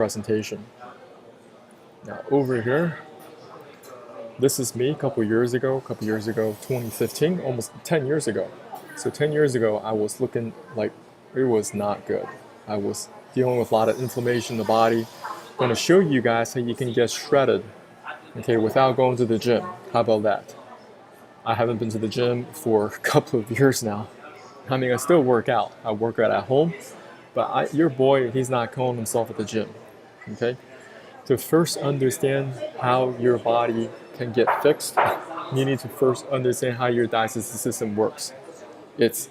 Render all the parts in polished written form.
presentation. Now over here, this is me a couple years ago, 2015, almost 10 years ago. So 10 years ago, I was looking like it was not good. I was dealing with a lot of inflammation in the body. I'm going to show you guys how you can get shredded, okay, without going to the gym. How about that? I haven't been to the gym for a couple of years now. I mean, I still work out. I work out at home, but your boy, he's not calling himself at the gym, okay? To first understand how your body can get fixed, you need to first understand how your digestive system works. It's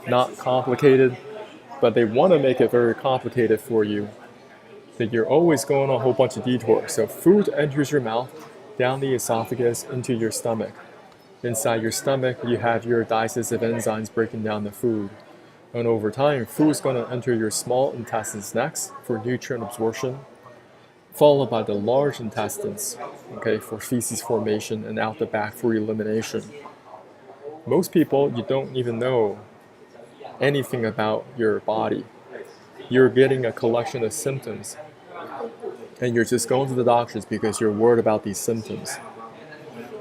not complicated, but they want to make it very complicated for you. That you're always going on a whole bunch of detours. So food enters your mouth, down the esophagus, into your stomach. Inside your stomach, you have your digestive enzymes breaking down the food. And over time, food is going to enter your small intestines next for nutrient absorption, followed by the large intestines, okay, for feces formation, and out the back for elimination. Most people, you don't even know anything about your body. You're getting a collection of symptoms, and you're just going to the doctors because you're worried about these symptoms.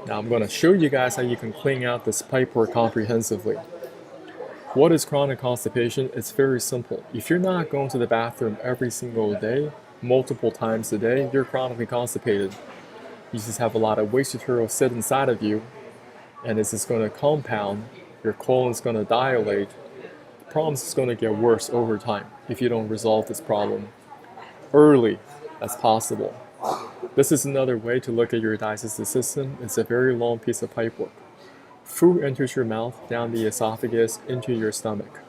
Now I'm going to show you guys how you can clean out this pipework comprehensively. What is chronic constipation? It's very simple. If you're not going to the bathroom every single day, multiple times a day, you're chronically constipated. You just have a lot of waste material sit inside of you, and this is going to compound. Your colon's going to dilate. The problem is going to get worse over time if you don't resolve this problem early as possible. This is another way to look at your digestive system. It's a very long piece of pipework. Food enters your mouth, down the esophagus, into your stomach.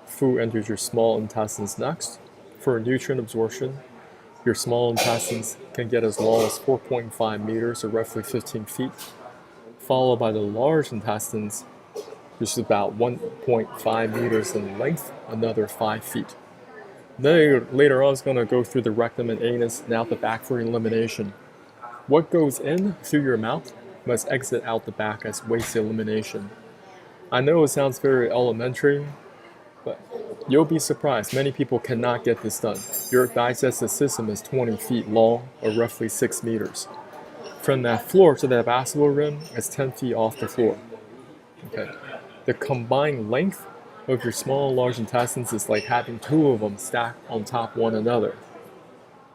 Food enters your small intestines next. For nutrient absorption, your small intestines can get as long as 4.5 meters or roughly 15 feet, followed by the large intestines, which is about 1.5 meters in length, another 5 feet. Then later on, it's going to go through the rectum and anus and out the back for elimination. What goes in through your mouth must exit out the back as waste elimination. I know it sounds very elementary, but you'll be surprised. Many people cannot get this done. Your digestive system is 20 feet long, or roughly 6 meters. From that floor to that basal rim is 10 feet off the floor. Okay. The combined length of your small and large intestines is like having two of them stacked on top of one another.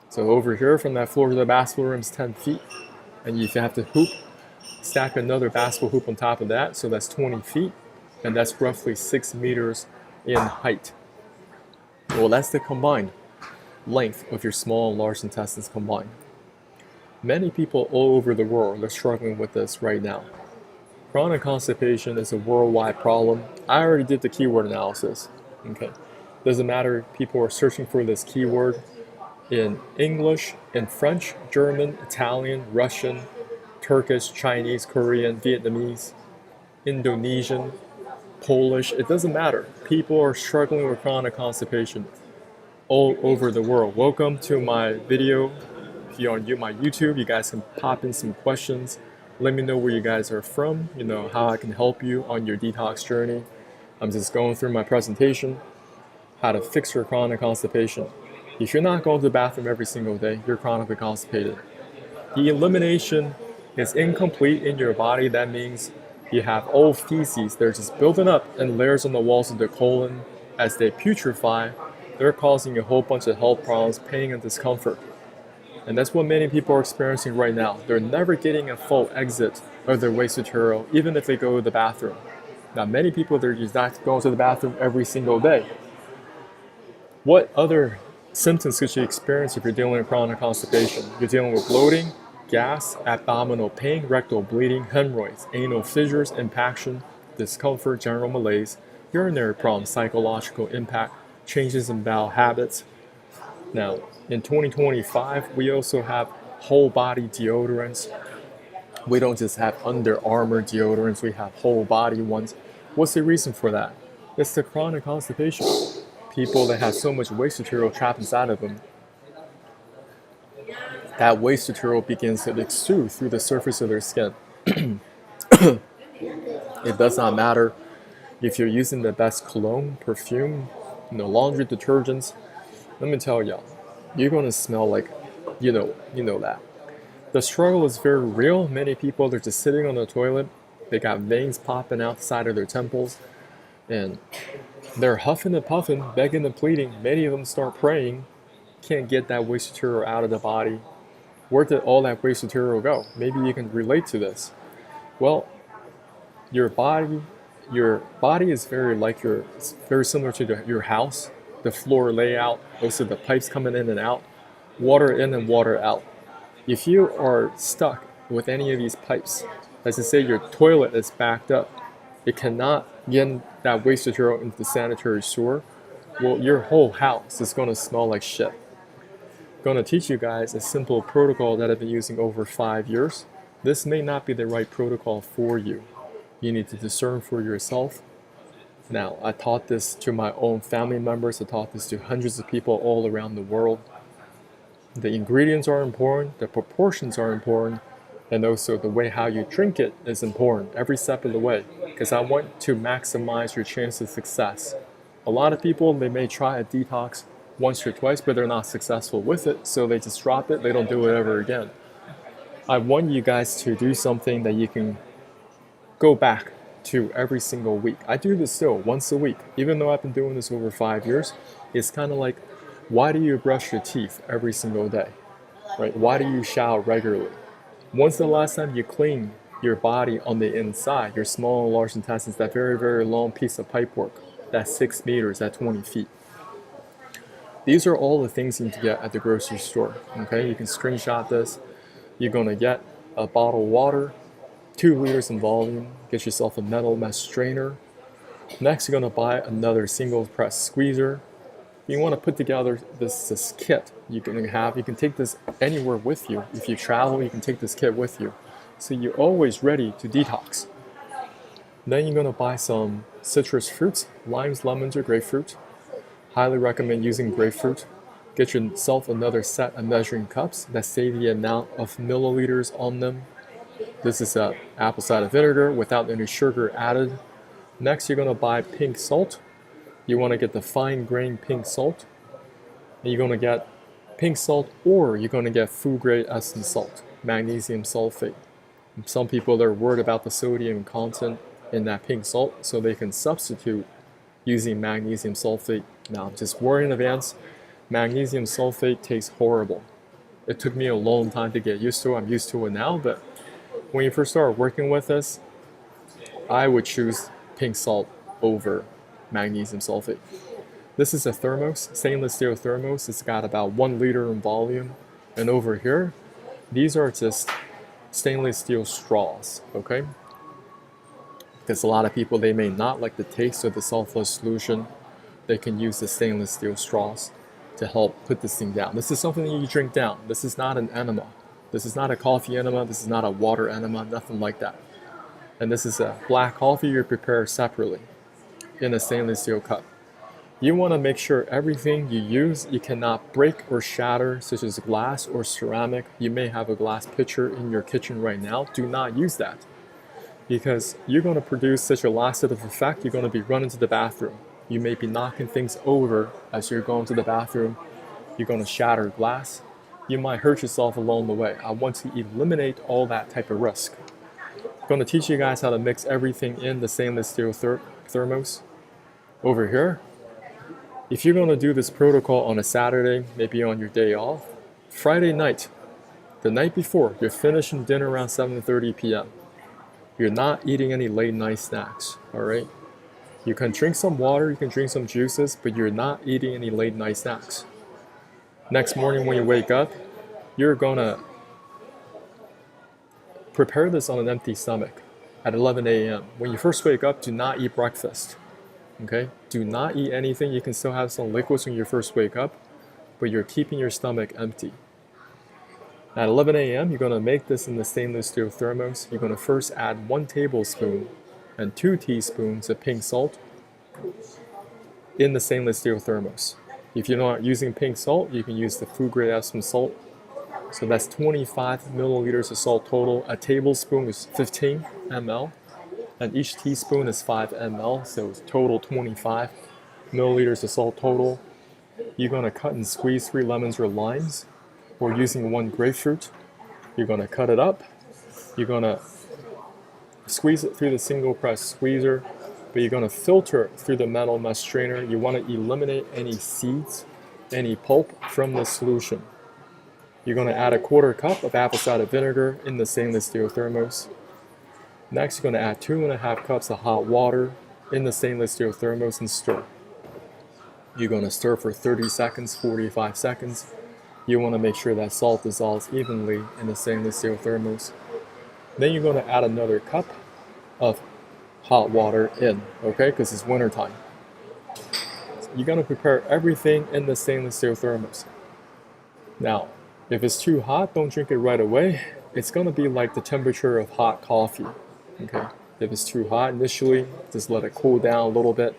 So over here, from that floor to the basal rim is 10 feet, and you have to stack another basal hoop on top of that, so that's 20 feet, and that's roughly 6 meters in height. Well, that's the combined length of your small and large intestines combined. Many people all over the world are struggling with this right now. Chronic constipation is a worldwide problem. I already did the keyword analysis. Okay, doesn't matter if people are searching for this keyword in English, in French, German, Italian, Russian, Turkish, Chinese, Korean, Vietnamese, Indonesian, Polish, it doesn't matter. People are struggling with chronic constipation all over the world. Welcome to my video. If you're on my YouTube, you guys can pop in some questions. Let me know where you guys are from, how I can help you on your detox journey. I'm just going through my presentation, how to fix your chronic constipation. If you're not going to the bathroom every single day, you're chronically constipated. The elimination is incomplete in your body. That means you have old feces. They're just building up in layers on the walls of the colon. As they putrefy, they're causing a whole bunch of health problems, pain and discomfort. And that's what many people are experiencing right now. They're never getting a full exit of their waste material, even if they go to the bathroom. Now, many people, they're just not going to the bathroom every single day. What other symptoms could you experience if you're dealing with chronic constipation? You're dealing with bloating, gas, abdominal pain, rectal bleeding, hemorrhoids, anal fissures, impaction, discomfort, general malaise, urinary problems, psychological impact, changes in bowel habits. Now, in 2025, we also have whole body deodorants. We don't just have Under Armour deodorants, we have whole body ones. What's the reason for that? It's the chronic constipation. People that have so much waste material trapped inside of them, that waste material begins to exude through the surface of their skin. It does not matter if you're using the best cologne, perfume, laundry detergents. Let me tell y'all, you're gonna smell like, you know that. The struggle is very real. Many people, they're just sitting on the toilet. They got veins popping out the side of their temples, and they're huffing and puffing, begging and pleading. Many of them start praying, can't get that waste material out of the body. Where did all that waste material go? Maybe you can relate to this. Well, your body, your body is very like it's very similar to your house, the floor layout, also the pipes coming in and out, water in and water out. If you are stuck with any of these pipes, as I say, your toilet is backed up, it cannot get that waste material into the sanitary sewer, well, your whole house is going to smell like shit. I'm going to teach you guys a simple protocol that I've been using over 5 years. This may not be the right protocol for you. You need to discern for yourself. Now, I taught this to my own family members. I taught this to hundreds of people all around the world. The ingredients are important, the proportions are important, and also the way how you drink it is important every step of the way, because I want to maximize your chance of success. A lot of people, they may try a detox once or twice, but they're not successful with it, so they just drop it, they don't do it ever again. I want you guys to do something that you can go back to every single week. I do this still once a week, even though I've been doing this over 5 years. It's kind of like, why do you brush your teeth every single day, right? Why do you shower regularly? When's the last time you clean your body on the inside, your small and large intestines, that very, very long piece of pipework, that's 6 meters, that's 20 feet. These are all the things you need to get at the grocery store, okay? You can screenshot this. You're gonna get a bottle of water, 2 liters in volume, get yourself a metal mesh strainer. Next, you're gonna buy another single press squeezer. You want to put together this kit you can take this anywhere with you. If you travel, you can take this kit with you, so you're always ready to detox. Then you're going to buy some citrus fruits, limes, lemons, or grapefruit. Highly recommend using grapefruit. Get yourself another set of measuring cups that say the amount of milliliters on them. This is apple cider vinegar without any sugar added. Next, you're going to buy pink salt. You want to get the fine grained pink salt. And you're going to get pink salt, or you're going to get food grade Epsom salt, magnesium sulfate. Some people, they're worried about the sodium content in that pink salt, so they can substitute using magnesium sulfate. Now, just warn in advance, magnesium sulfate tastes horrible. It took me a long time to get used to it. I'm used to it now, but when you first start working with this, I would choose pink salt over magnesium sulfate. This is a thermos, stainless steel thermos. It's got about 1 liter in volume. And over here, these are just stainless steel straws, okay? Because a lot of people, they may not like the taste of the sulfur solution. They can use the stainless steel straws to help put this thing down. This is something that you drink down. This is not an enema. This is not a coffee enema. This is not a water enema, nothing like that. And this is a black coffee you prepare separately in a stainless steel cup. You want to make sure everything you use, you cannot break or shatter, such as glass or ceramic. You may have a glass pitcher in your kitchen right now. Do not use that, because you're going to produce such a laxative effect. You're going to be running to the bathroom. You may be knocking things over as you're going to the bathroom. You're going to shatter glass. You might hurt yourself along the way. I want to eliminate all that type of risk. I'm going to teach you guys how to mix everything in the stainless steel thermos. Over here, if you're going to do this protocol on a Saturday, maybe on your day off, Friday night, the night before, you're finishing dinner around 7:30 p.m. You're not eating any late night snacks, all right? You can drink some water, you can drink some juices, but you're not eating any late night snacks. Next morning when you wake up, you're going to prepare this on an empty stomach at 11 a.m. When you first wake up, do not eat breakfast. Okay? Do not eat anything. You can still have some liquids when you first wake up, but you're keeping your stomach empty. At 11 a.m., you're going to make this in the stainless steel thermos. You're going to first add 1 tablespoon and 2 teaspoons of pink salt in the stainless steel thermos. If you're not using pink salt, you can use the food grade Epsom salt. So that's 25 milliliters of salt total. A tablespoon is 15 ml. And each teaspoon is 5 ml, so it's total 25 milliliters of salt total. you're going to cut and squeeze 3 lemons or limes, or using 1 grapefruit. You're going to cut it up. You're going to squeeze it through the single press squeezer, but you're going to filter it through the metal mesh strainer. You want to eliminate any seeds, any pulp from the solution. You're going to add a 1/4 cup of apple cider vinegar in the stainless steel thermos. Next, you're going to add 2.5 cups of hot water in the stainless steel thermos and stir. You're going to stir for 30 seconds, 45 seconds. You want to make sure that salt dissolves evenly in the stainless steel thermos. Then you're going to add another cup of hot water in, okay, because it's winter time. You're going to prepare everything in the stainless steel thermos. Now, if it's too hot, don't drink it right away. It's going to be like the temperature of hot coffee, okay? If it's too hot initially, just let it cool down a little bit.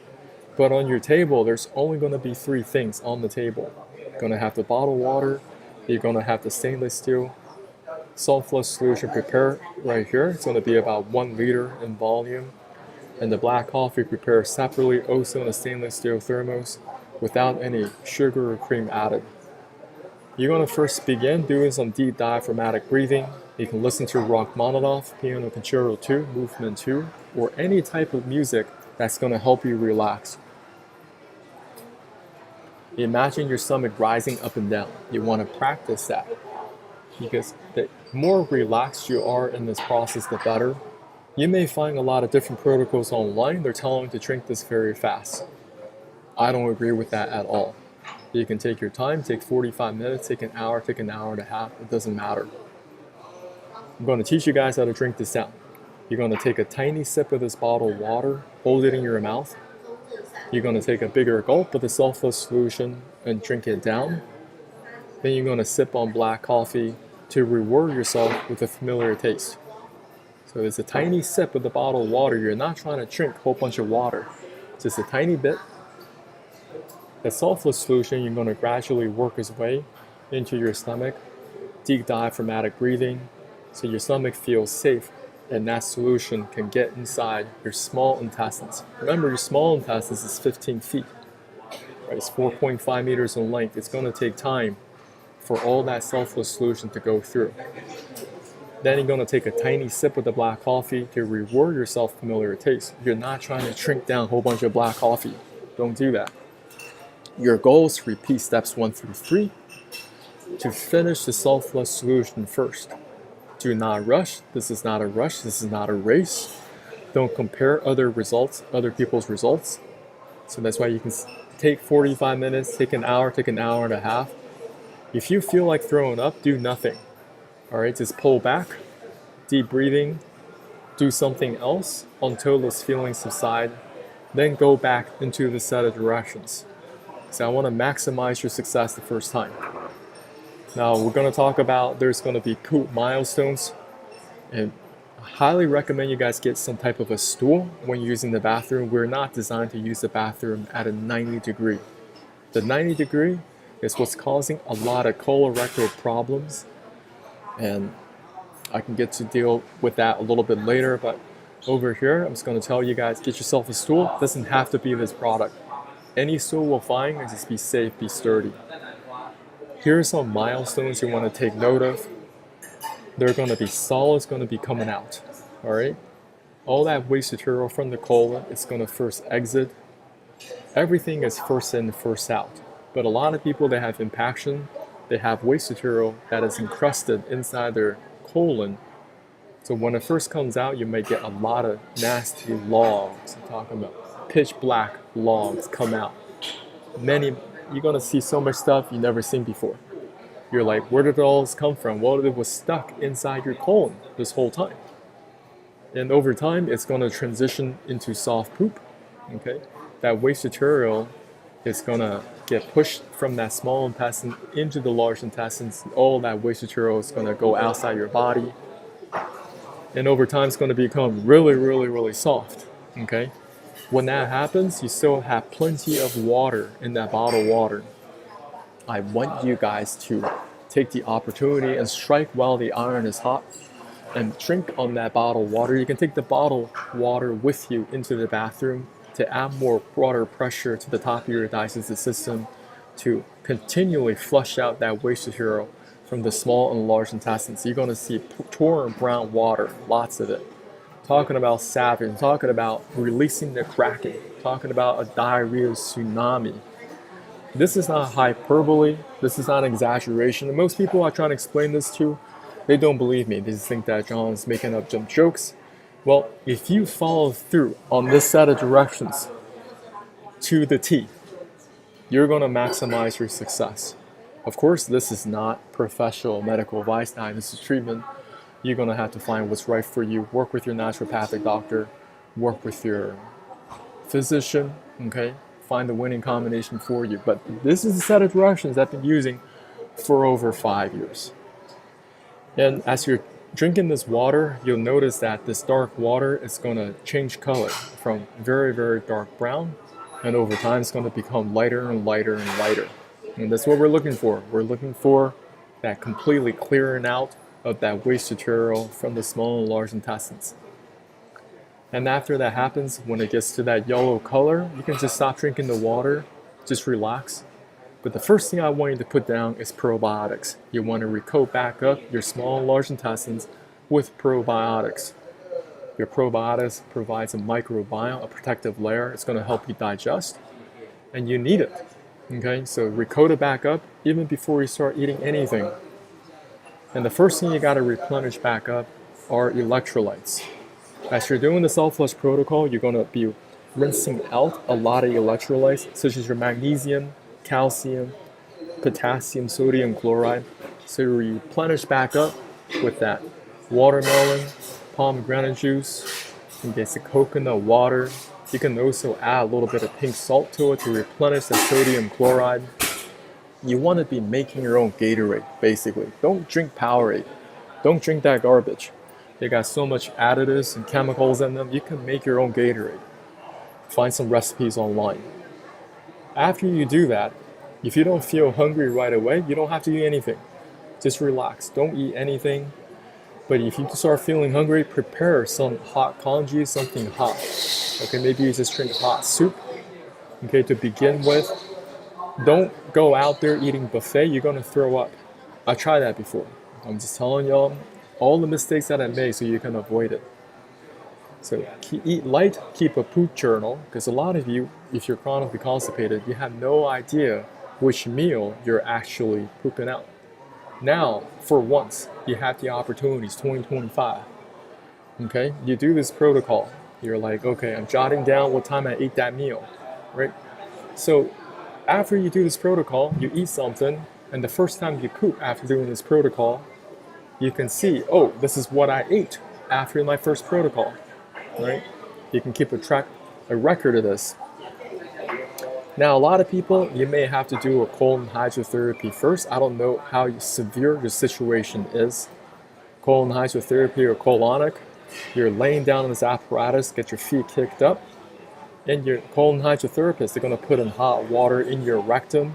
But on your table, there's only going to be 3 things on the table. You're going to have the bottled water, you're going to have the stainless steel salt flush solution prepared right here. It's going to be about 1 liter in volume. And the black coffee prepared separately, also in a stainless steel thermos, without any sugar or cream added. You're going to first begin doing some deep diaphragmatic breathing. You can listen to Rachmaninoff, Piano Concerto 2, Movement 2, or any type of music that's going to help you relax. Imagine your stomach rising up and down. You want to practice that, because the more relaxed you are in this process, the better. You may find a lot of different protocols online. They're telling you to drink this very fast. I don't agree with that at all. You can take your time, take 45 minutes, take an hour, take an hour and a half. It doesn't matter. I'm going to teach you guys how to drink this down. You're going to take a tiny sip of this bottled water, hold it in your mouth. You're going to take a bigger gulp of the salt flush solution and drink it down. Then you're going to sip on black coffee to reward yourself with a familiar taste. So it's a tiny sip of the bottled water. You're not trying to drink a whole bunch of water. Just a tiny bit. The salt flush solution, you're going to gradually work its way into your stomach. Deep diaphragmatic breathing, so your stomach feels safe, and that solution can get inside your small intestines. Remember, your small intestines is 15 feet. Right? It's 4.5 meters in length. It's going to take time for all that salt flush solution to go through. Then you're going to take a tiny sip of the black coffee to reward yourself familiar taste. You're not trying to drink down a whole bunch of black coffee. Don't do that. Your goal is to repeat steps 1 through 3 to finish the salt flush solution first. Do not rush. This is not a rush. This is not a race. Don't compare other people's results. So that's why you can take 45 minutes, take an hour and a half. If you feel like throwing up, do nothing. All right, just pull back, deep breathing, do something else until those feelings subside, then go back into the set of directions. So I want to maximize your success the first time. Now we're going to talk about, there's going to be poop milestones, and I highly recommend you guys get some type of a stool when using the bathroom. We're not designed to use the bathroom at a 90 degree. The 90 degree is what's causing a lot of colorectal problems, and I can get to deal with that a little bit later, but over here I'm just going to tell you guys, get yourself a stool. It doesn't have to be this product. Any stool will find, and just be safe, be sturdy. Here are some milestones you want to take note of. There are going to be solids going to be coming out, all right? All that waste material from the colon is going to first exit. Everything is first in, first out. But a lot of people that have impaction, they have waste material that is encrusted inside their colon. So when it first comes out, you may get a lot of nasty logs. I'm talking about pitch black logs come out. You're going to see so much stuff you've never seen before. You're like, where did all this come from? Well, it was stuck inside your colon this whole time. And over time, it's going to transition into soft poop. Okay? That waste material is going to get pushed from that small intestine into the large intestines. All that waste material is going to go outside your body. And over time, it's going to become really, really, really soft. Okay? When that happens, you still have plenty of water in that bottled water. I want you guys to take the opportunity and strike while the iron is hot and drink on that bottled water. You can take the bottled water with you into the bathroom to add more water pressure to the top of your digestive system, to continually flush out that waste material from the small and large intestines. You're going to see torn brown water, lots of it. Talking about sapping, talking about releasing the kraken, talking about a diarrhea tsunami. This is not hyperbole. This is not exaggeration. And most people I try to explain this to, they don't believe me. They just think that John's making up some jokes. Well, if you follow through on this set of directions to the T, you're going to maximize your success. Of course, this is not professional medical advice, diagnosis, treatment. You're going to have to find what's right for you. Work with your naturopathic doctor. Work with your physician, okay? Find the winning combination for you. But this is a set of directions I've been using for over 5 years. And as you're drinking this water, you'll notice that this dark water is going to change color from very, very dark brown. And over time, it's going to become lighter and lighter and lighter. And that's what we're looking for. We're looking for that completely clearing out of that waste material from the small and large intestines. And after that happens, when it gets to that yellow color, you can just stop drinking the water, just relax. But the first thing I want you to put down is probiotics. You want to recoat back up your small and large intestines with probiotics. Your probiotics provides a microbiome, a protective layer. It's going to help you digest, and you need it. Okay, so recoat it back up even before you start eating anything. And the first thing you got to replenish back up are electrolytes. As you're doing the self-flush protocol, you're going to be rinsing out a lot of electrolytes, such as your magnesium, calcium, potassium, sodium chloride. So you replenish back up with that watermelon, pomegranate juice, and basic coconut water. You can also add a little bit of pink salt to it to replenish the sodium chloride. You want to be making your own Gatorade, basically. Don't drink Powerade. Don't drink that garbage. They got so much additives and chemicals in them. You can make your own Gatorade. Find some recipes online. After you do that, if you don't feel hungry right away, you don't have to eat anything. Just relax. Don't eat anything. But if you start feeling hungry, prepare some hot congee, something hot. Okay, maybe you just drink hot soup. Okay, to begin with. Don't go out there eating buffet. You're going to throw up. I tried that before. I'm just telling y'all all the mistakes that I made so you can avoid it. So eat light, keep a poop journal, because a lot of you, if you're chronically constipated, you have no idea which meal you're actually pooping out. Now, for once, you have the opportunities, 2025. Okay, you do this protocol. You're like, okay, I'm jotting down what time I ate that meal, right? So after you do this protocol, you eat something, and the first time you poop after doing this protocol, you can see, oh, this is what I ate after my first protocol, right? You can keep a record of this. Now, a lot of people, you may have to do a colon hydrotherapy first. I don't know how severe your situation is. Colon hydrotherapy or colonic, you're laying down in this apparatus, get your feet kicked up, and your colon hydrotherapist, they're going to put in hot water in your rectum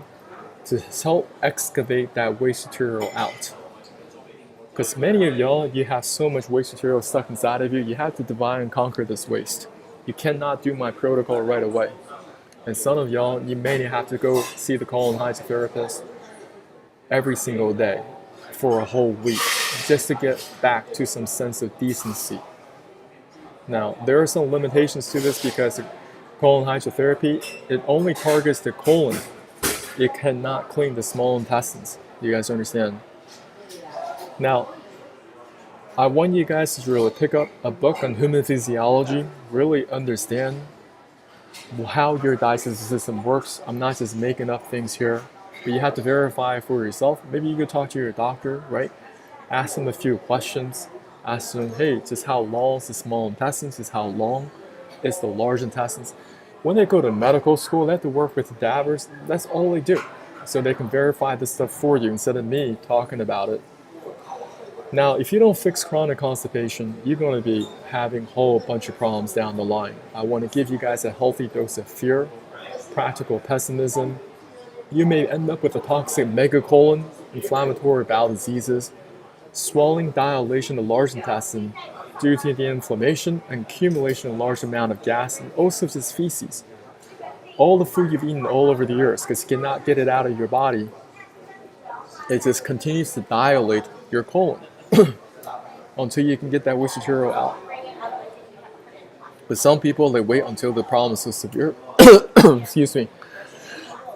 to help excavate that waste material out. Because many of y'all, you have so much waste material stuck inside of you, you have to divide and conquer this waste. You cannot do my protocol right away. And some of y'all, you may have to go see the colon hydrotherapist every single day for a whole week just to get back to some sense of decency. Now, there are some limitations to this because colon hydrotherapy, it only targets the colon. It cannot clean the small intestines. You guys understand? Now, I want you guys to really pick up a book on human physiology, really understand how your digestive system works. I'm not just making up things here, but you have to verify for yourself. Maybe you could talk to your doctor, right? Ask them a few questions. Ask them, hey, just how long is the small intestines? Just how long is the large intestines? When they go to medical school, they have to work with dabbers. That's all they do. So they can verify this stuff for you instead of me talking about it. Now, if you don't fix chronic constipation, you're going to be having a whole bunch of problems down the line. I want to give you guys a healthy dose of fear, practical pessimism. You may end up with a toxic megacolon, inflammatory bowel diseases, swelling, dilation of the large intestine due to the inflammation and accumulation of large amount of gas and also just feces. all the food you've eaten all over the years, because you cannot get it out of your body, it just continues to dilate your colon until you can get that waste material out. But some people, they wait until the problem is so severe, excuse me,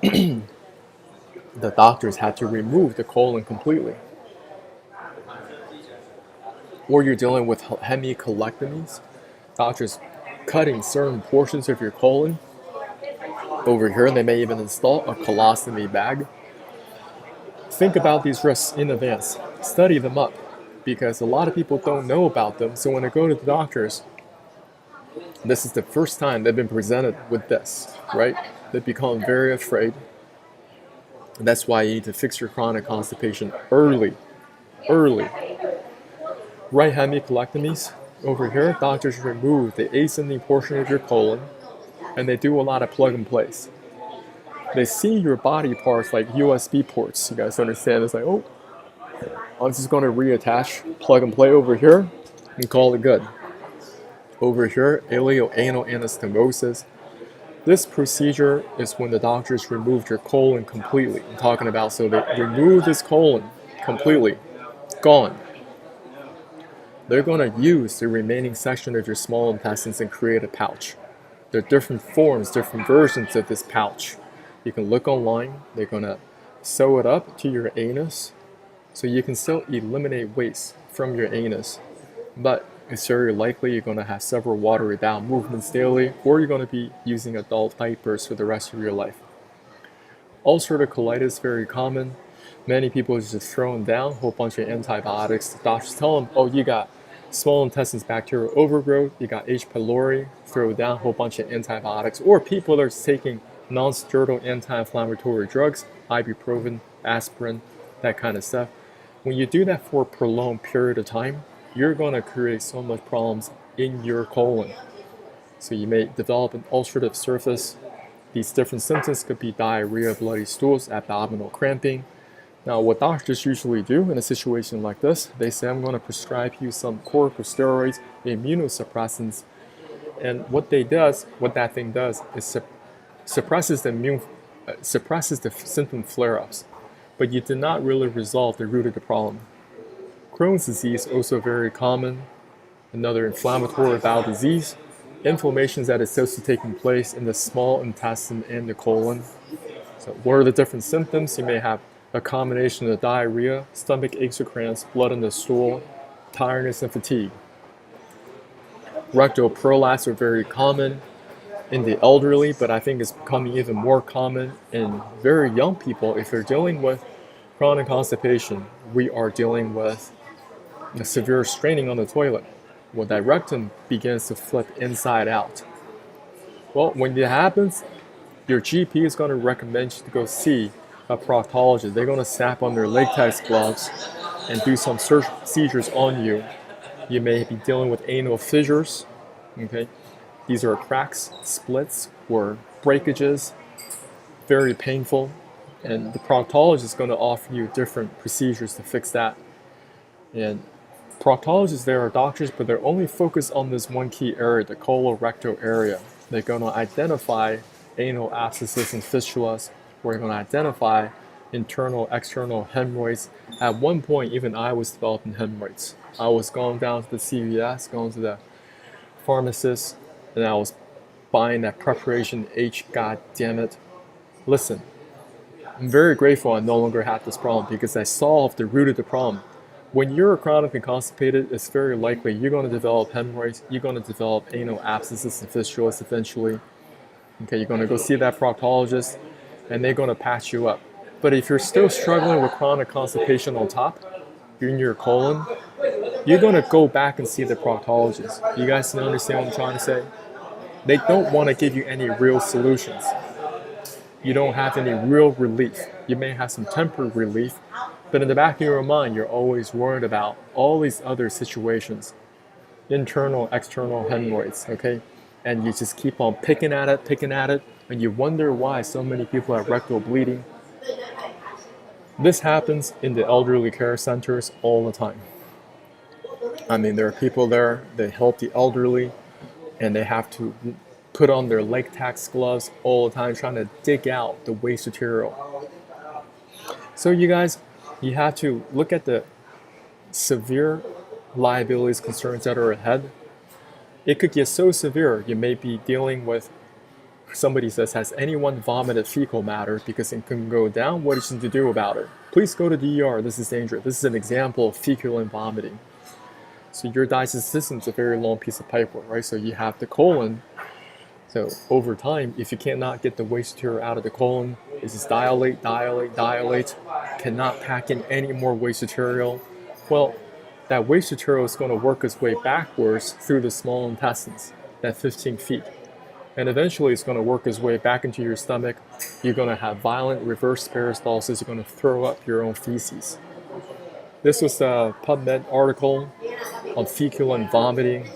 the doctors had to remove the colon completely. Or you're dealing with hemicolectomies, doctors cutting certain portions of your colon. Over here, they may even install a colostomy bag. Think about these risks in advance. Study them up, because a lot of people don't know about them. So when they go to the doctors, this is the first time they've been presented with this, right? They become very afraid. And that's why you need to fix your chronic constipation early. Right hemicolectomies, over here, doctors remove the ascending portion of your colon, and they do a lot of plug and plays. They see your body parts like USB ports. You guys understand? It's like, oh, I'm just going to reattach, plug and play over here, and call it good. Over here, ileoanal anastomosis. This procedure is when the doctors removed your colon completely. I'm talking about, so they remove this colon completely, gone. They're going to use the remaining section of your small intestines and create a pouch. There are different forms, different versions of this pouch. You can look online. They're going to sew it up to your anus, so you can still eliminate waste from your anus, but it's very likely you're going to have several watery bowel movements daily, or you're going to be using adult diapers for the rest of your life. Ulcerative colitis, very common. Many people are just throwing down a whole bunch of antibiotics. The doctors tell them, oh, you got small intestines bacterial overgrowth, you got H. pylori, throw down a whole bunch of antibiotics. Or people are taking non-steroidal anti-inflammatory drugs, ibuprofen, aspirin, that kind of stuff. When you do that for a prolonged period of time, you're going to create so much problems in your colon. So you may develop an ulcerative surface. These different symptoms could be diarrhea, bloody stools, abdominal cramping. Now, what doctors usually do in a situation like this, they say, I'm going to prescribe you some corticosteroids, immunosuppressants, and what that thing does is suppresses the symptom flare-ups, but you did not really resolve the root of the problem. Crohn's disease, also very common, another inflammatory bowel disease. Inflammations that is also taking place in the small intestine and the colon. So what are the different symptoms? You may have a combination of diarrhea, stomach aches or cramps, blood in the stool, tiredness and fatigue. Rectal prolapse are very common in the elderly, but I think it's becoming even more common in very young people. If you're dealing with chronic constipation, we are dealing with a severe straining on the toilet. Well, that rectum begins to flip inside out. Well, when that happens, your GP is going to recommend you to go see a proctologist. They're going to snap on their latex gloves and do some procedures on you. You may be dealing with anal fissures. Okay, these are cracks, splits, or breakages. Very painful, and the proctologist is going to offer you different procedures to fix that. And proctologists, there are doctors, but they're only focused on this one key area, the colorectal area. They're going to identify anal abscesses and fistulas. We're going to identify internal, external hemorrhoids. At one point, even I was developing hemorrhoids. I was going down to the CVS, going to the pharmacist, and I was buying that preparation H. God damn it. Listen, I'm very grateful I no longer have this problem, because I solved the root of the problem. When you're chronically constipated, it's very likely you're going to develop hemorrhoids, you're going to develop anal abscesses and fistulas eventually. Okay, you're going to go see that proctologist, and they're going to patch you up. But if you're still struggling with chronic constipation on top, in your colon, you're going to go back and see the proctologist. You guys understand what I'm trying to say? They don't want to give you any real solutions. You don't have any real relief. You may have some temporary relief, but in the back of your mind, you're always worried about all these other situations. Internal, external hemorrhoids, okay? And you just keep on picking at it, and you wonder why so many people have rectal bleeding. This happens in the elderly care centers all the time. I mean, there are people there, they help the elderly, and they have to put on their latex gloves all the time trying to dig out the waste material. So you guys, you have to look at the severe liabilities, concerns that are ahead. It could get so severe, you may be dealing with, somebody says, has anyone vomited fecal matter because it can go down? What is to do about it? Please go to the ER. This is dangerous. This is an example of fecal and vomiting. So your digestive system is a very long piece of pipework, right? So you have the colon. So over time, if you cannot get the waste material out of the colon, it just dilate, cannot pack in any more waste material. Well, that waste material is going to work its way backwards through the small intestines, that 15 feet. And eventually it's going to work its way back into your stomach. You're going to have violent reverse peristalsis. You're going to throw up your own feces. This was a PubMed article on fecal and vomiting,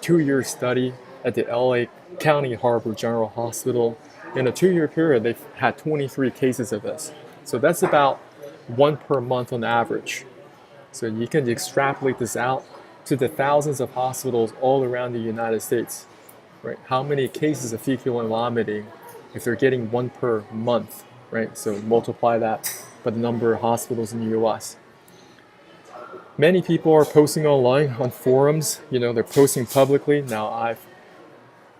2-year study at the LA County Harbor General Hospital. In a 2-year period, they've had 23 cases of this. So that's about 1 per month on average. So you can extrapolate this out to the thousands of hospitals all around the United States. Right? How many cases of fecal and vomiting if they're getting 1 per month, right? So multiply that by the number of hospitals in the US. Many people are posting online on forums, they're posting publicly. Now I've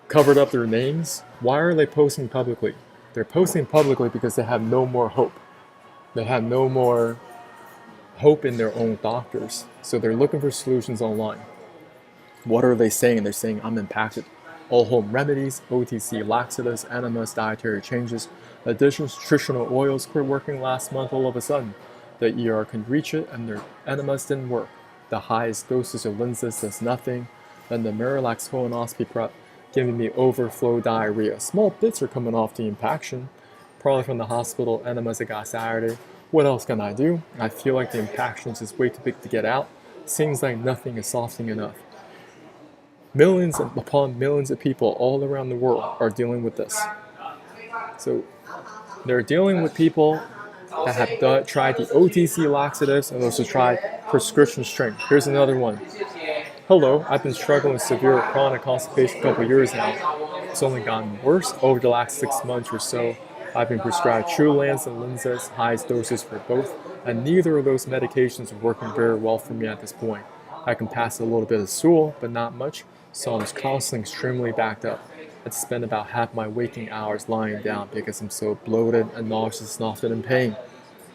covered up their names. Why are they posting publicly? They're posting publicly because they have no more hope. They have no more hope in their own doctors. So they're looking for solutions online. What are they saying? They're saying, I'm impacted. All home remedies, OTC laxatives, enemas, dietary changes, additional nutritional oils quit working last month all of a sudden. The ER can reach it and their enemas didn't work. The highest dosage of lenses does nothing. Then the Miralax colonoscopy prep giving me overflow diarrhea. Small bits are coming off the impaction, probably from the hospital enemas I got Saturday. What else can I do? I feel like the impaction is just way too big to get out. Seems like nothing is softening enough. Millions upon millions of people all around the world are dealing with this. So they're dealing with people that have tried the OTC laxatives and also tried prescription strength. Here's another one. Hello, I've been struggling with severe chronic constipation a couple of years now. It's only gotten worse over the last 6 months or so. I've been prescribed Trulance and Linzess, highest doses for both, and neither of those medications are working very well for me at this point. I can pass a little bit of stool, but not much, so I'm constantly extremely backed up. I spend about half my waking hours lying down because I'm so bloated and nauseous and often in pain.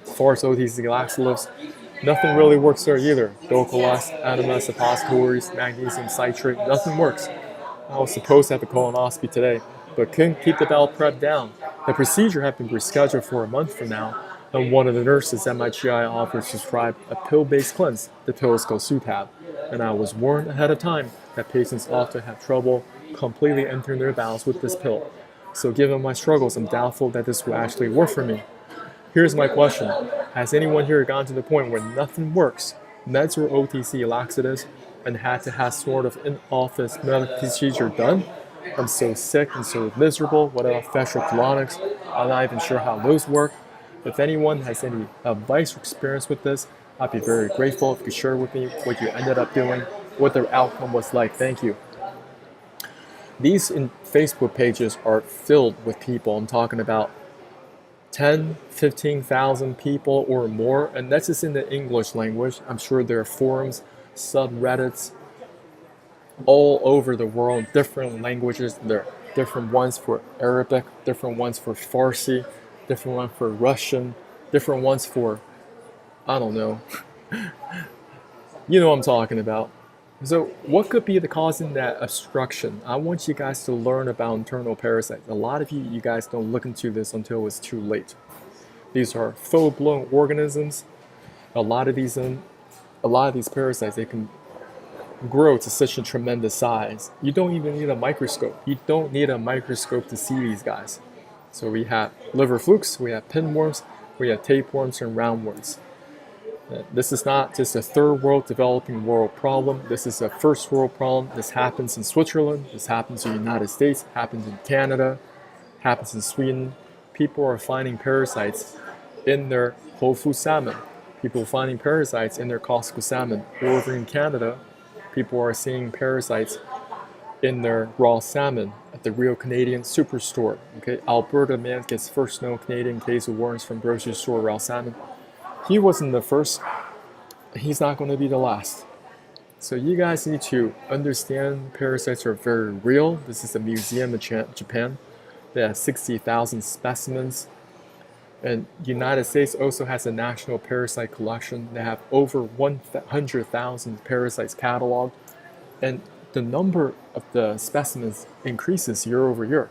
As far as OTC laxatives, nothing really works there either. Docalus, enemas, suppositories, magnesium citrate, nothing works. I was supposed to have a colonoscopy today, but couldn't keep the bowel prep down. The procedure had been rescheduled for a month from now, and one of the nurses at my GI office prescribed a pill-based cleanse. The pill is called Sutab, and I was warned ahead of time that patients often have trouble completely entering their bowels with this pill. So given my struggles, I'm doubtful that this will actually work for me. Here's my question. Has anyone here gotten to the point where nothing works, meds or OTC laxatives, and had to have sort of in-office medical procedure done? I'm so sick and so miserable. What about facial colonics? I'm not even sure how those work. If anyone has any advice or experience with this, I'd be very grateful if you could share with me what you ended up doing, what the outcome was like. Thank you. These Facebook pages are filled with people. I'm talking about 10, 15,000 people or more, and that's just in the English language. I'm sure there are forums, subreddits, all over the world, different languages. There are different ones for Arabic, different ones for Farsi, different ones for Russian, different ones for, I don't know. You know what I'm talking about. So what could be the cause in that obstruction? I want you guys to learn about internal parasites. A lot of you guys don't look into this until it's too late. These are full-blown organisms. A lot of these parasites, they can grow to such a tremendous size. You don't even need a microscope. You don't need a microscope to see these guys. So we have liver flukes, we have pinworms, we have tapeworms and roundworms. This is not just a third world, developing world problem. This is a first world problem. This happens in Switzerland. This happens in the United States. Happens in Canada. Happens in Sweden. People are finding parasites in their whole food salmon. People are finding parasites in their Costco salmon. Over in Canada, people are seeing parasites in their raw salmon at the Real Canadian Superstore. Okay, Alberta man gets first known Canadian case of worms from grocery store raw salmon. He wasn't the first. He's not going to be the last. So you guys need to understand parasites are very real. This is a museum in Japan. They have 60,000 specimens. And United States also has a national parasite collection. They have over 100,000 parasites cataloged. And the number of the specimens increases year over year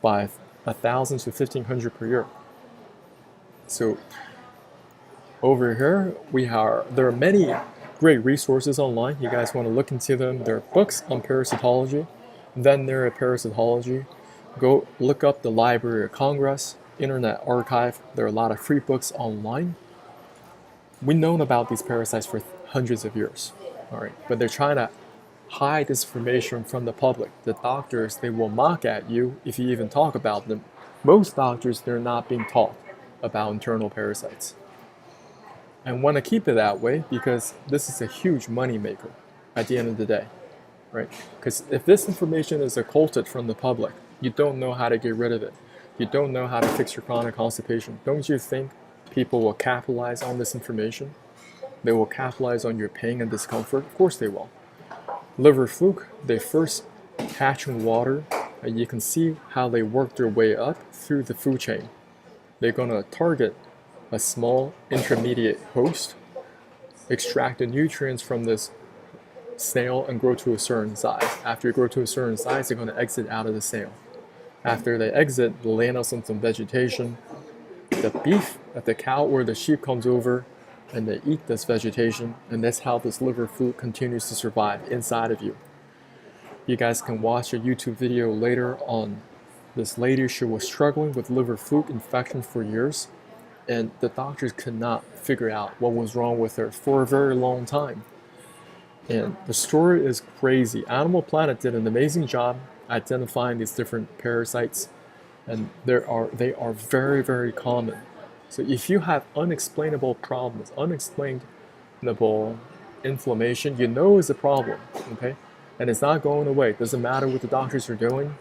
by 1,000 to 1,500 per year. So over here, there are many great resources online. You guys want to look into them. There are books on parasitology, veterinary parasitology. Go look up the Library of Congress, Internet Archive. There are a lot of free books online. We've known about these parasites for hundreds of years, all right? But they're trying to hide this information from the public. The doctors, they will mock at you if you even talk about them. Most doctors, they're not being taught about internal parasites. And want to keep it that way because this is a huge money maker at the end of the day, right? Because if this information is occulted from the public, you don't know how to get rid of it. You don't know how to fix your chronic constipation. Don't you think people will capitalize on this information? They will capitalize on your pain and discomfort? Of course they will. Liver fluke, they first hatch in water, and you can see how they work their way up through the food chain. They're going to target a small intermediate host, extract the nutrients from this snail, and grow to a certain size. After you grow to a certain size, they're going to exit out of the snail. After they exit, they'll land on some vegetation. The beef, the cow or the sheep comes over, and they eat this vegetation, and that's how this liver fluke continues to survive inside of you. You guys can watch a YouTube video later on this lady. She was struggling with liver fluke infection for years, and the doctors could not figure out what was wrong with her for a very long time. And the story is crazy. Animal Planet did an amazing job identifying these different parasites, and they are very, very common. So if you have unexplainable problems, unexplainable inflammation, you know it's a problem, okay? And it's not going away. It doesn't matter what the doctors are doing.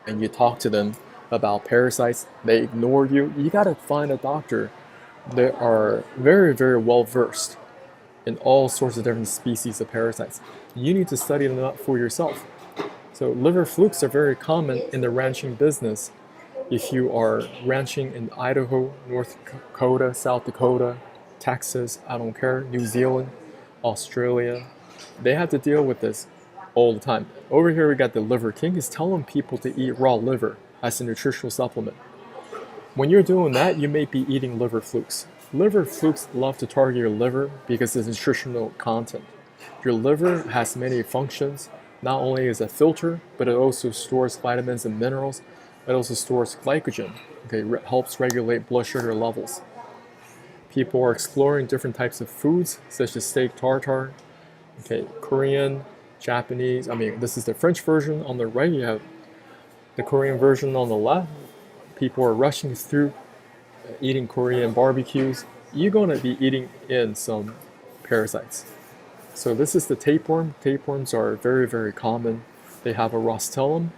And you talk to them about parasites, they ignore you. You gotta find a doctor that are very, very well versed in all sorts of different species of parasites. You need to study them up for yourself. So liver flukes are very common in the ranching business. If you are ranching in Idaho, North Dakota, South Dakota, Texas, I don't care, New Zealand, Australia, they have to deal with this all the time. Over here we got the Liver King. He's telling people to eat raw liver as a nutritional supplement. When you're doing that, you may be eating liver flukes. Liver flukes love to target your liver because of nutritional content. Your liver has many functions. Not only is it a filter, but it also stores vitamins and minerals. It also stores glycogen. Okay, helps regulate blood sugar levels. People are exploring different types of foods, such as steak tartare, okay, Korean, Japanese. This is the French version on the right. You have the Korean version on the left. People are rushing through eating Korean barbecues. You're going to be eating in some parasites. So this is the tapeworm. Tapeworms are very, very common. They have a rostellum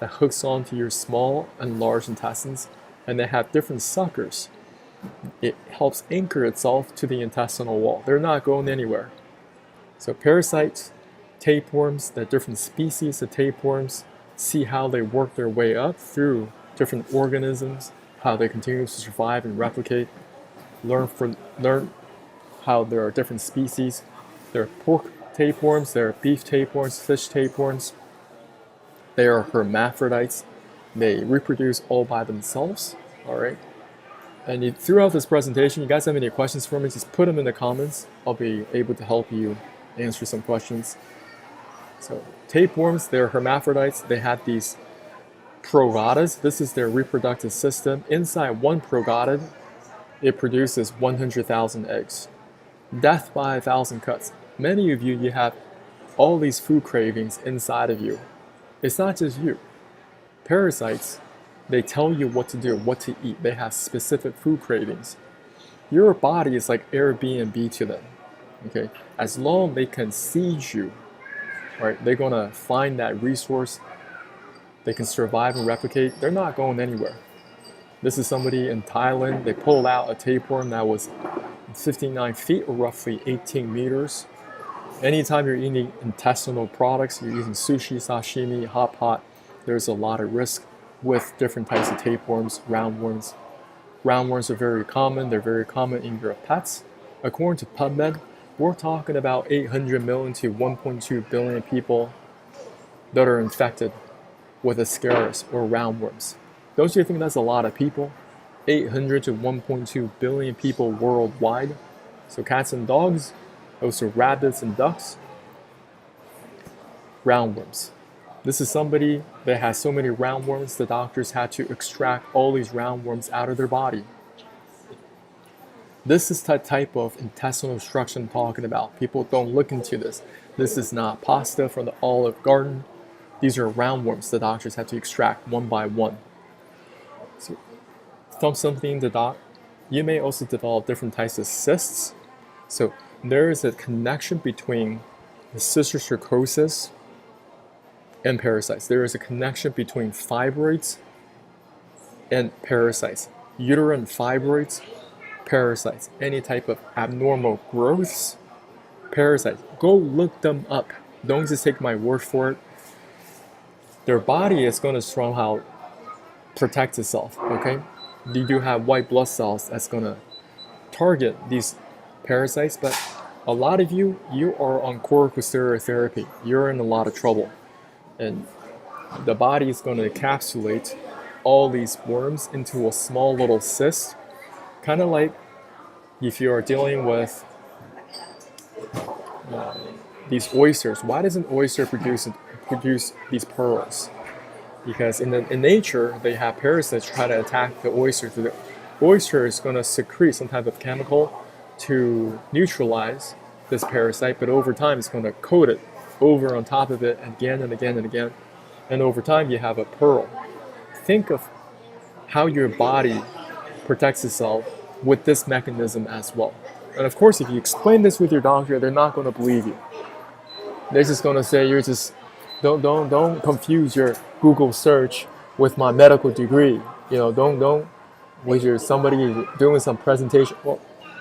that hooks onto your small and large intestines, and they have different suckers. It helps anchor itself to the intestinal wall. They're not going anywhere. So parasites, tapeworms, the different species of tapeworms, see how they work their way up through different organisms, how they continue to survive and replicate, learn how there are different species. There are pork tapeworms, there are beef tapeworms, fish tapeworms. They are hermaphrodites. They reproduce all by themselves, all right? And throughout this presentation, you guys have any questions for me, just put them in the comments. I'll be able to help you answer some questions. So tapeworms, they're hermaphrodites. They have these progotids. This is their reproductive system. Inside one progotid, it produces 100,000 eggs. Death by 1,000 cuts. Many of you have all these food cravings inside of you. It's not just you. Parasites, they tell you what to do, what to eat. They have specific food cravings. Your body is like Airbnb to them. Okay? As long as they can siege you, right? They're gonna find that resource. They can survive and replicate. They're not going anywhere. This is somebody in Thailand. They pulled out a tapeworm that was 59 feet or roughly 18 meters. Anytime you're eating intestinal products, you're using sushi, sashimi, hot pot, there's a lot of risk with different types of tapeworms, roundworms. Roundworms are very common. They're very common in your pets. According to PubMed, we're talking about 800 million to 1.2 billion people that are infected with Ascaris or roundworms. Don't you think that's a lot of people? 800 to 1.2 billion people worldwide. So cats and dogs, also rabbits and ducks, roundworms. This is somebody that has so many roundworms, the doctors had to extract all these roundworms out of their body. This is the type of intestinal obstruction I'm talking about. People don't look into this. This is not pasta from the Olive Garden. These are roundworms the doctors have to extract one by one. So, from something the doc, you may also develop different types of cysts. So there is a connection between the cysticercosis and parasites. There is a connection between fibroids and parasites. Uterine fibroids, parasites. Any type of abnormal growths, parasites. Go look them up. Don't just take my word for it. Their body is going to somehow protect itself, okay? You do have white blood cells that's going to target these parasites, but a lot of you are on corticosteroid therapy. You're in a lot of trouble. And the body is going to encapsulate all these worms into a small little cyst, kind of like if you are dealing with these oysters. Why does an oyster produce these pearls? Because in nature, they have parasites try to attack the oyster. So the oyster is going to secrete some type of chemical to neutralize this parasite, but over time it's going to coat it over on top of it again and again and again. And over time you have a pearl. Think of how your body protects itself with this mechanism as well. And of course, if you explain this with your doctor, they're not going to believe you. They're just going to say you're just don't confuse your Google search with my medical degree. You know, don't with your somebody doing some presentation. Well,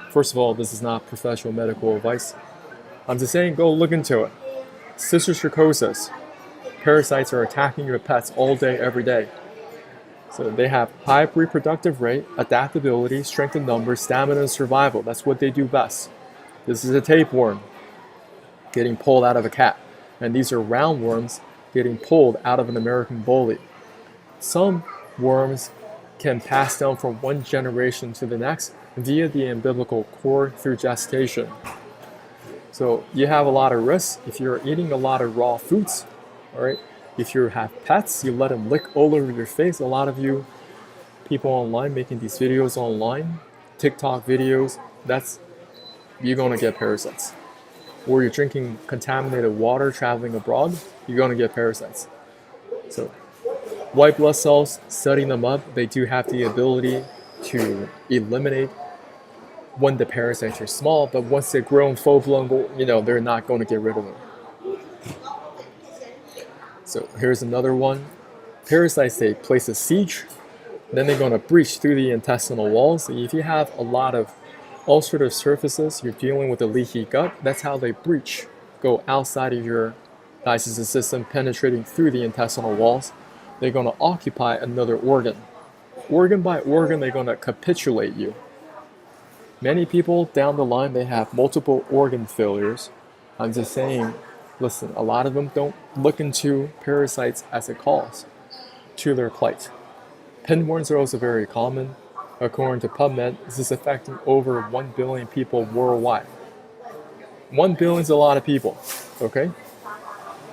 first of all, this is not professional medical advice. I'm just saying go look into it. Cysticercosis. Parasites are attacking your pets all day, every day. So they have high reproductive rate, adaptability, strength in numbers, stamina, and survival. That's what they do best. This is a tapeworm getting pulled out of a cat. And these are roundworms getting pulled out of an American bully. Some worms can pass down from one generation to the next via the umbilical cord through gestation. So you have a lot of risks if you're eating a lot of raw foods, all right? If you have pets, you let them lick all over your face. A lot of you people online making these videos online, TikTok videos, you're gonna get parasites. Or you're drinking contaminated water traveling abroad, you're gonna get parasites. So white blood cells, setting them up, they do have the ability to eliminate when the parasites are small, but once they're grown full-blown, they're not going to get rid of them. So here's another one. Parasites, they place a siege, then they're going to breach through the intestinal walls. So if you have a lot of ulcerative surfaces, you're dealing with a leaky gut, that's how they breach, go outside of your digestive system, penetrating through the intestinal walls. They're going to occupy another organ. Organ by organ, they're going to capitulate you. Many people down the line, they have multiple organ failures. I'm just saying, listen, a lot of them don't look into parasites as a cause to their plight. Pinworms are also very common. According to PubMed, this is affecting over 1 billion people worldwide. 1 billion is a lot of people, okay?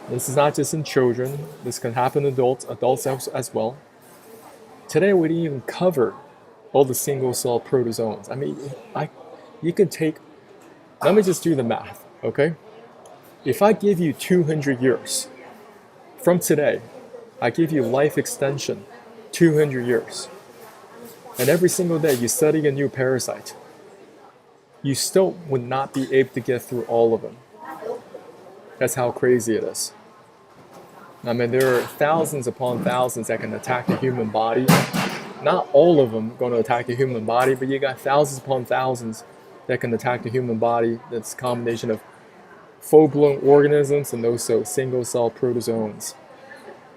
This is not just in children. This can happen in adults as well. Today, we didn't even cover all the single-cell protozoans. I mean, you can take, let me just do the math, okay? If I give you 200 years from today, I give you life extension, 200 years. And every single day you study a new parasite, you still would not be able to get through all of them. That's how crazy it is. I mean, there are thousands upon thousands that can attack the human body. Not all of them going to attack the human body, but you got thousands upon thousands that can attack the human body. That's a combination of full-blown organisms and also single-cell protozoans.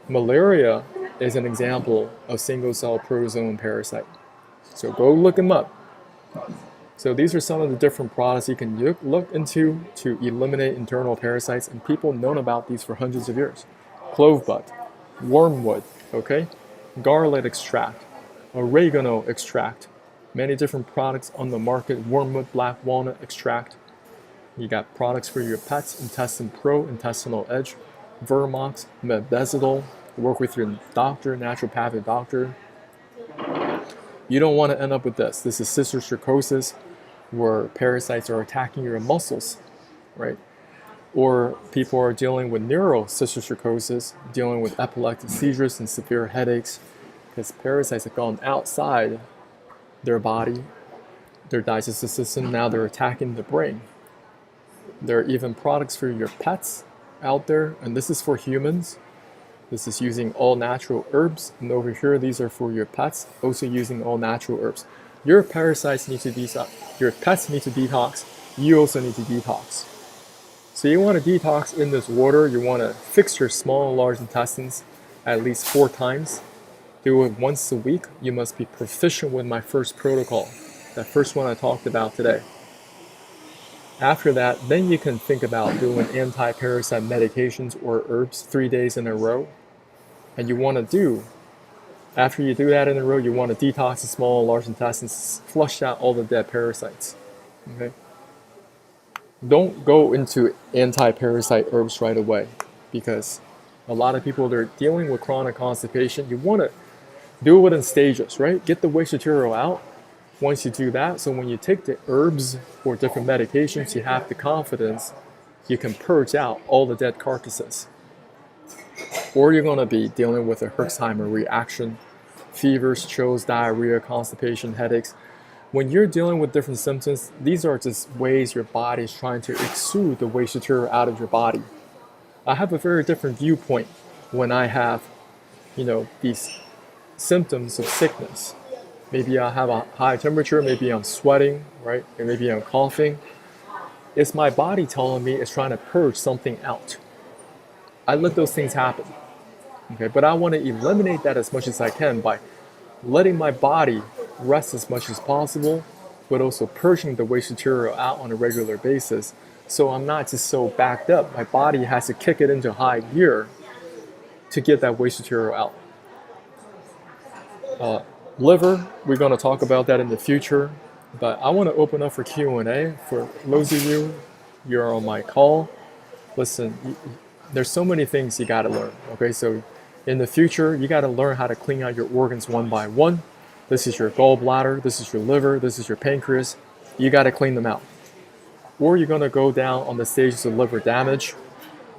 Malaria is an example of single-cell protozoan parasite. So go look them up. So these are some of the different products you can look into to eliminate internal parasites, and people have known about these for hundreds of years. Clove bud, wormwood, okay? Garlic extract, oregano extract, many different products on the market, wormwood, black walnut extract. You got products for your pets, Intestine Pro, Intestinal Edge, Vermox, Mebezidol. Work with your doctor, naturopathic doctor. You don't want to end up with this. This is cysticercosis, where parasites are attacking your muscles, right? Or people are dealing with neurocysticercosis, dealing with epileptic seizures and severe headaches, because parasites have gone outside their body, their digestive system. Now they're attacking the brain. There are even products for your pets out there, and this is for humans. This is using all natural herbs, and over here these are for your pets, also using all natural herbs. Your parasites need to detox, your pets need to detox, you also need to detox. So you want to detox in this water. You want to fix your small and large intestines at least 4 times. Do it once a week. You must be proficient with my first protocol, that first one I talked about today. After that, then you can think about doing anti-parasite medications or herbs 3 days in a row. And you want to do, after you do that in a row, you want to detox the small and large intestines, flush out all the dead parasites. Okay? Don't go into anti-parasite herbs right away, because a lot of people that are dealing with chronic constipation, you want to do it in stages, right? Get the waste material out. Once you do that, so when you take the herbs or different medications, you have the confidence you can purge out all the dead carcasses. Or you're going to be dealing with a Herxheimer reaction, fevers, chills, diarrhea, constipation, headaches. When you're dealing with different symptoms, these are just ways your body is trying to exude the waste material out of your body. I have a very different viewpoint when I have, these symptoms of sickness. Maybe I have a high temperature, maybe I'm sweating, right? And maybe I'm coughing. It's my body telling me it's trying to purge something out. I let those things happen. Okay, but I want to eliminate that as much as I can by letting my body rest as much as possible, but also purging the waste material out on a regular basis. So I'm not just so backed up. My body has to kick it into high gear to get that waste material out. Liver, we're going to talk about that in the future, but I want to open up for Q&A for those of you, you're on my call. Listen, there's so many things you got to learn, okay? So in the future, you got to learn how to clean out your organs one by one. This is your gallbladder, this is your liver, this is your pancreas. You got to clean them out. Or you're going to go down on the stages of liver damage.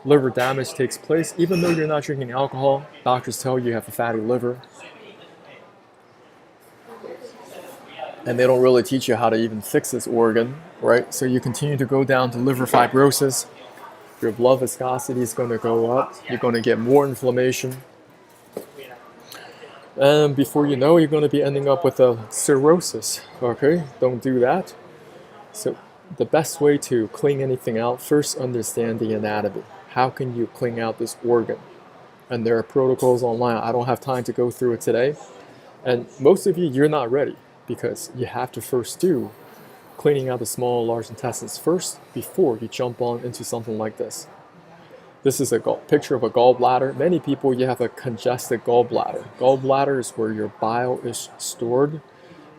Liver damage takes place even though you're not drinking alcohol. Doctors tell you have a fatty liver. And they don't really teach you how to even fix this organ, right? So you continue to go down to liver fibrosis. Your blood viscosity is going to go up. You're going to get more inflammation. And before you know, you're going to be ending up with a cirrhosis, okay? Don't do that. So the best way to clean anything out, first understand the anatomy. How can you clean out this organ? And there are protocols online. I don't have time to go through it today. And most of you, you're not ready, because you have to first do cleaning out the small and large intestines first before you jump on into something like this. This is a picture of a gallbladder. Many people, you have a congested gallbladder. Gallbladder is where your bile is stored.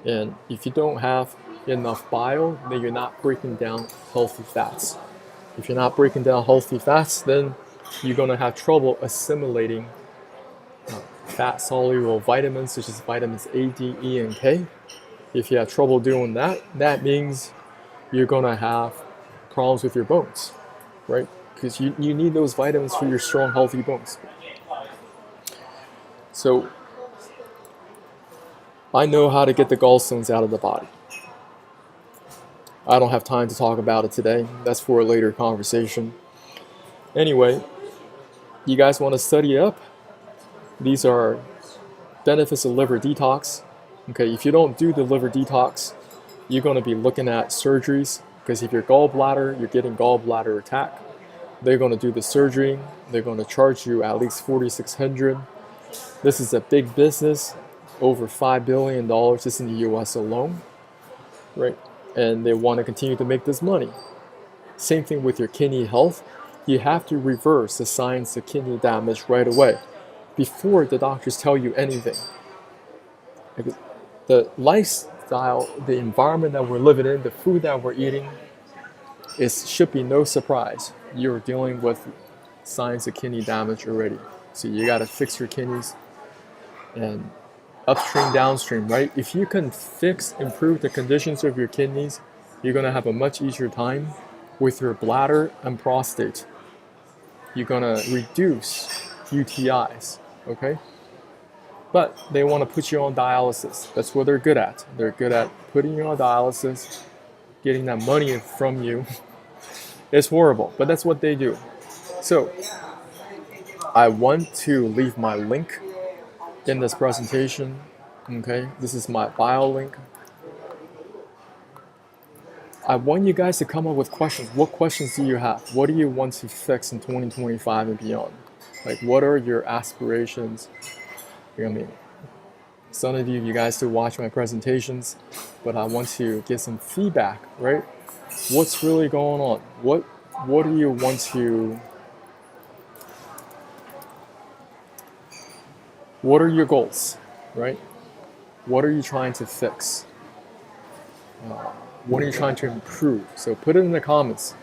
And if you don't have enough bile, then you're not breaking down healthy fats. If you're not breaking down healthy fats, then you're going to have trouble assimilating fat-soluble vitamins such as vitamins A, D, E, and K. If you have trouble doing that, that means you're going to have problems with your bones, right? Because you need those vitamins for your strong, healthy bones. So I know how to get the gallstones out of the body. I don't have time to talk about it today. That's for a later conversation. Anyway, you guys want to study up? These are benefits of liver detox. Okay, if you don't do the liver detox, you're going to be looking at surgeries, because if your gallbladder, you're getting gallbladder attack, they're going to do the surgery. They're going to charge you at least $4,600. This is a big business, over $5 billion just in the US alone, right? And they want to continue to make this money. Same thing with your kidney health. You have to reverse the signs of kidney damage right away before the doctors tell you anything. Because the lifestyle, the environment that we're living in, the food that we're eating, should be no surprise. You're dealing with signs of kidney damage already. So you got to fix your kidneys, and upstream, downstream, right? If you can improve the conditions of your kidneys, you're going to have a much easier time with your bladder and prostate. You're going to reduce UTIs, okay? But they want to put you on dialysis. That's what they're good at. They're good at putting you on dialysis, getting that money from you. It's horrible, but that's what they do. So I want to leave my link in this presentation. Okay, this is my bio link. I want you guys to come up with questions. What questions do you have? What do you want to fix in 2025 and beyond? Like, what are your aspirations? I mean, some of you guys still watch my presentations, but I want to get some feedback, right? What's really going on? What do you want to? What are your goals, right? What are you trying to fix? What are you trying to improve? So put it in the comments.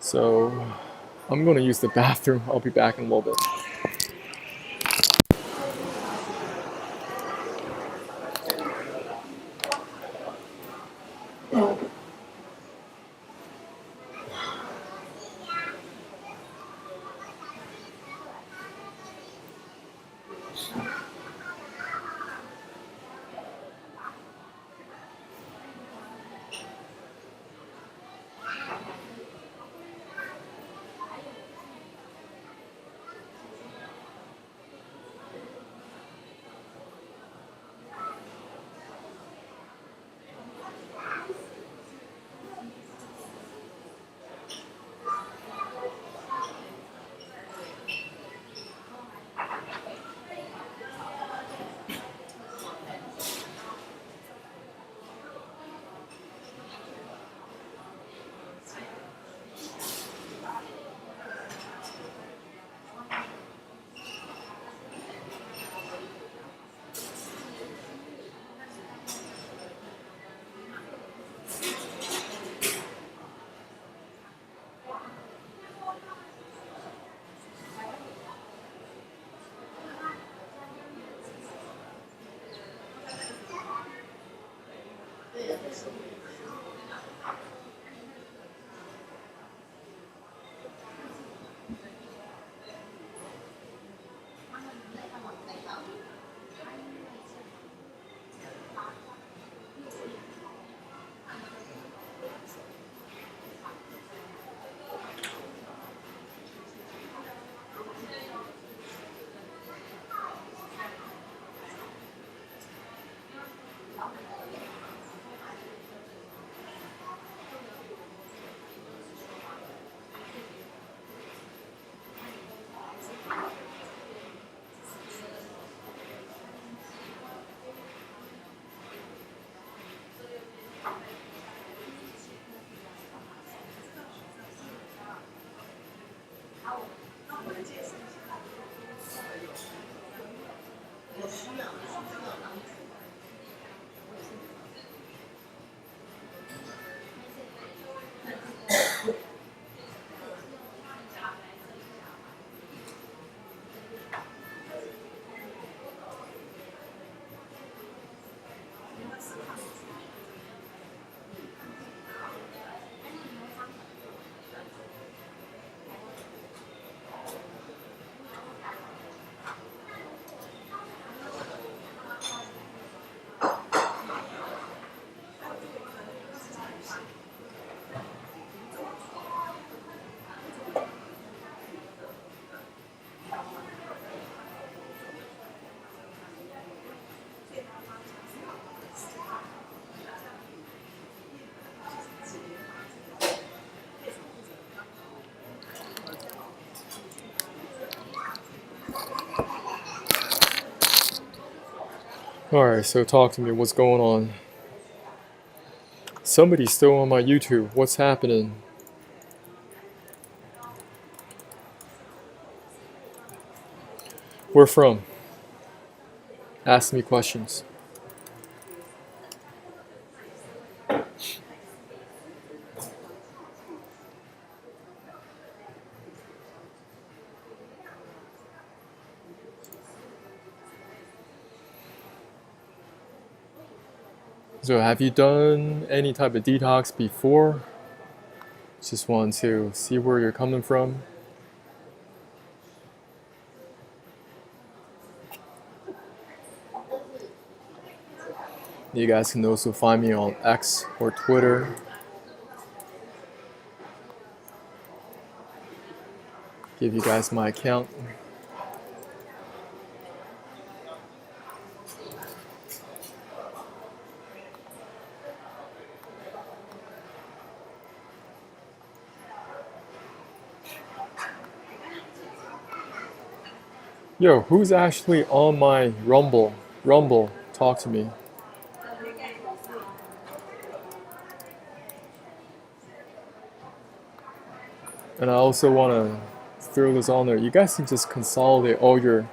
So I'm going to use the bathroom. I'll be back in a little bit. Alright, so talk to me. What's going on? Somebody's still on my YouTube. What's happening? Where from? Ask me questions. So have you done any type of detox before? Just want to see where you're coming from. You guys can also find me on X or Twitter. Give you guys my account. Yo, who's actually on my Rumble? Rumble, talk to me. And I also want to throw this on there. You guys can just consolidate all your...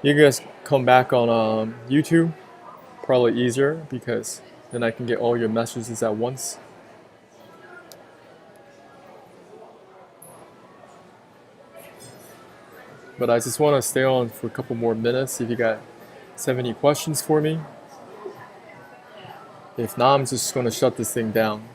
You guys come back on YouTube. Probably easier because then I can get all your messages at once. But I just want to stay on for a couple more minutes if you guys have any questions for me. If not, I'm just going to shut this thing down.